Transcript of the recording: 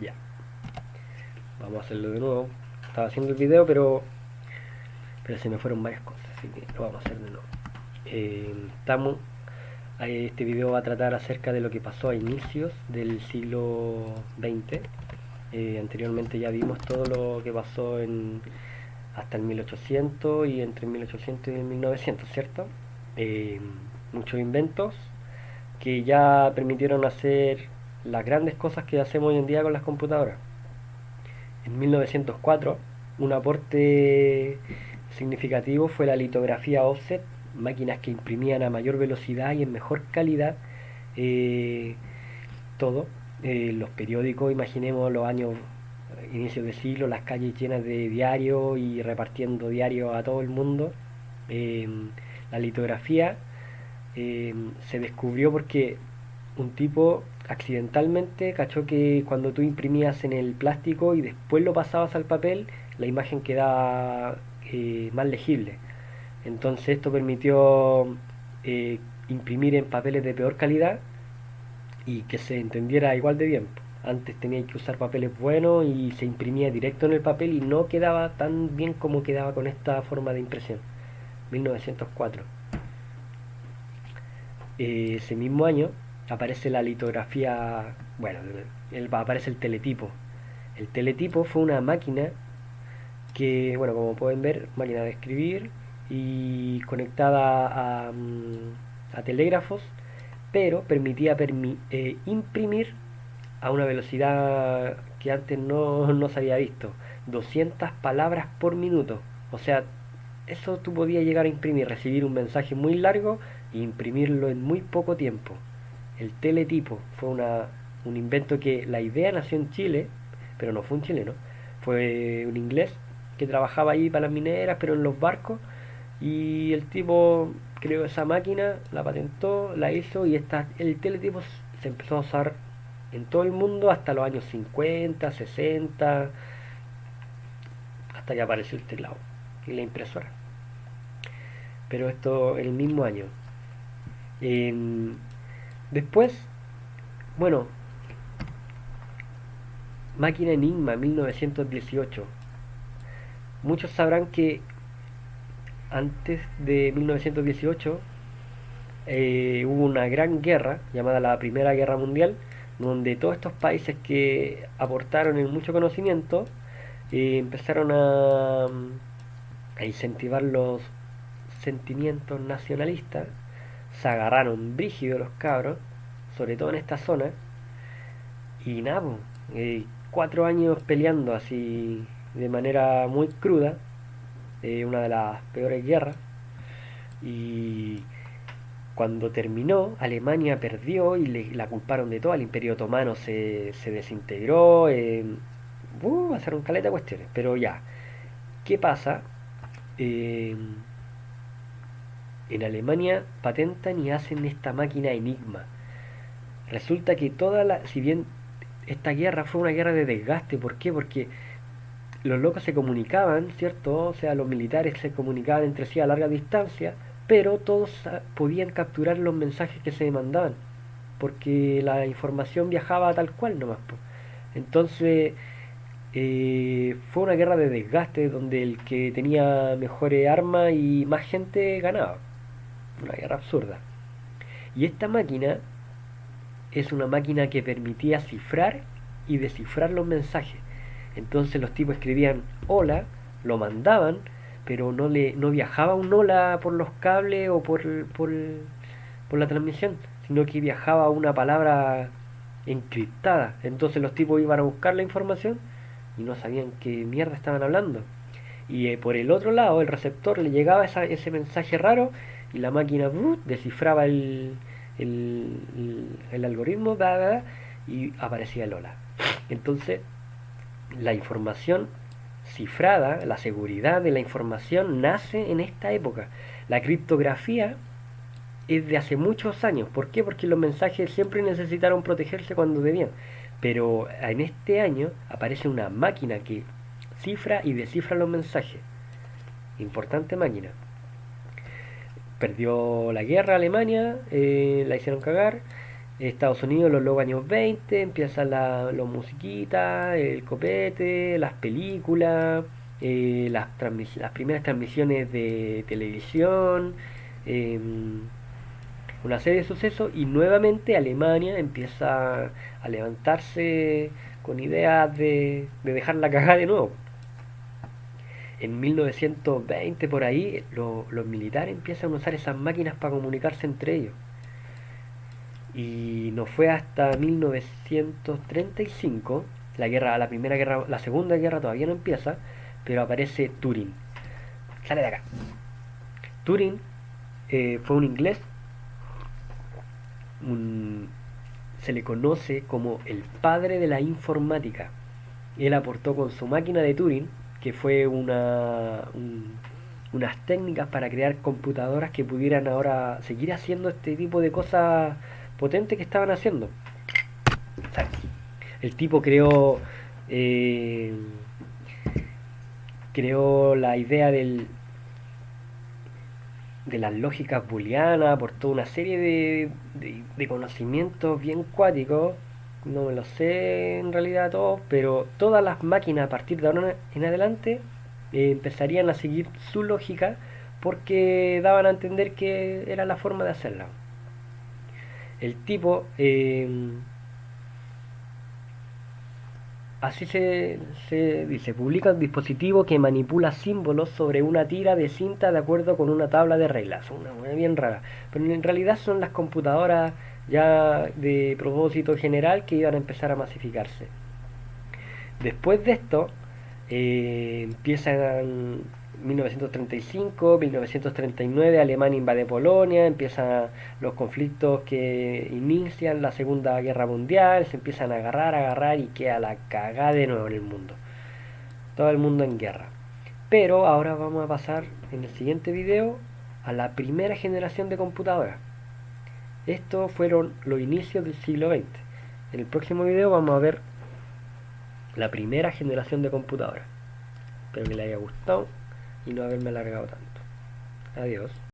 Ya, vamos a hacerlo de nuevo. Estaba haciendo el video, pero se me fueron varias cosas, así que lo vamos a hacer de nuevo. Estamos Este video va a tratar acerca de lo que pasó a inicios del siglo XX. Anteriormente ya vimos todo lo que pasó hasta el 1800 y entre el 1800 y el 1900, ¿cierto? Eh, Muchos inventos que ya permitieron hacer las grandes cosas que hacemos hoy en día con las computadoras. En 1904, un aporte significativo fue la litografía offset, máquinas que imprimían a mayor velocidad y en mejor calidad eh, todo. Los periódicos, imaginemos los años inicios de siglo, las calles llenas de diarios y repartiendo diarios a todo el mundo. Eh, la litografía se descubrió porque un tipo accidentalmente cachó que cuando tú imprimías en el plástico y después lo pasabas al papel, la imagen quedaba más legible. Entonces esto permitió eh, imprimir en papeles de peor calidad y que se entendiera igual de bien. Antes tenía que usar papeles buenos y se imprimía directo en el papel y no quedaba tan bien como quedaba con esta forma de impresión. 1904. Ese mismo año aparece la litografía, bueno, aparece el teletipo. El teletipo fue una máquina que, bueno, como pueden ver, máquina de escribir y conectada a telégrafos, pero permitía imprimir a una velocidad que antes no se había visto, 200 palabras por minuto. O sea, eso tú podías llegar a imprimir, recibir un mensaje muy largo e imprimirlo en muy poco tiempo. El teletipo fue un invento que la idea nació en Chile, pero no fue un chileno, fue un inglés que trabajaba ahí para las mineras, pero en los barcos, y el tipo creó esa máquina, la patentó, la hizo, y el teletipo se empezó a usar en todo el mundo hasta los años 50, 60, hasta que apareció el teclado y la impresora. Pero esto en el mismo año. Em, Después, bueno, Máquina Enigma 1918. Muchos sabrán que antes de 1918 hubo una gran guerra llamada la Primera Guerra Mundial, donde todos estos países que aportaron en mucho conocimiento empezaron a incentivar los sentimientos nacionalistas. Se agarraron brígidos los cabros, sobre todo en esta zona, y nada, po, 4 años peleando así de manera muy cruda, una de las peores guerras, y cuando terminó, Alemania perdió y la culparon de todo. El Imperio Otomano se desintegró. Pasaron caleta de cuestiones. Pero ya, ¿qué pasa? Eh, en Alemania patentan y hacen esta máquina Enigma. Resulta que si bien esta guerra fue una guerra de desgaste, ¿por qué? Porque los locos se comunicaban, ¿cierto? O sea, los militares se comunicaban entre sí a larga distancia, pero todos podían capturar los mensajes que se mandaban, porque la información viajaba tal cual nomás, po. Entonces, fue una guerra de desgaste donde el que tenía mejores armas y más gente ganaba. Una guerra absurda. Y esta máquina es una máquina que permitía cifrar y descifrar los mensajes. Entonces los tipos escribían hola, lo mandaban, pero no viajaba un hola por los cables o por la transmisión, sino que viajaba una palabra encriptada. Entonces los tipos iban a buscar la información y no sabían qué mierda estaban hablando. Y por el otro lado, el receptor le llegaba ese mensaje raro y la máquina descifraba el algoritmo y aparecía el hola. Entonces, la información cifrada, la seguridad de la información nace en esta época. La criptografía es de hace muchos años. ¿Por qué? Porque los mensajes siempre necesitaron protegerse cuando debían. Pero en este año aparece una máquina que cifra y descifra los mensajes. Importante máquina. Perdió la guerra Alemania, la hicieron cagar. Estados Unidos, los locos años 20, empiezan los musiquitas, el copete, las películas, las primeras transmisiones de televisión, em, una serie de sucesos, y nuevamente Alemania empieza a levantarse con ideas de dejar la cagada de nuevo. En 1920 por ahí los militares empiezan a usar esas máquinas para comunicarse entre ellos. Y no fue hasta 1935, la primera guerra, la segunda guerra todavía no empieza, pero aparece Turing. Sale de acá. Turing fue un inglés, un, se le conoce como el padre de la informática. Él aportó con su máquina de Turing, que fue unas técnicas para crear computadoras que pudieran ahora seguir haciendo este tipo de cosas potentes que estaban haciendo. O sea, el tipo eh, creó la idea de las lógicas booleanas, aportó una serie de conocimientos bien cuáticos. No me lo sé en realidad todos, pero todas las máquinas a partir de ahora en adelante empezarían a seguir su lógica porque daban a entender que era la forma de hacerla. El tipo así se dice, publica un dispositivo que manipula símbolos sobre una tira de cinta de acuerdo con una tabla de reglas. Una hueá bien rara. Pero en realidad son las computadoras ya de propósito general que iban a empezar a masificarse. Después de esto, empiezan 1935, 1939, Alemania invade Polonia, empiezan los conflictos que inician la Segunda Guerra Mundial, se empiezan a agarrar y queda la cagada de nuevo en el mundo. Todo el mundo en guerra. Pero ahora vamos a pasar en el siguiente video a la primera generación de computadoras. Estos fueron los inicios del siglo XX. En el próximo video vamos a ver la primera generación de computadoras. Espero que les haya gustado y no haberme alargado tanto. Adiós.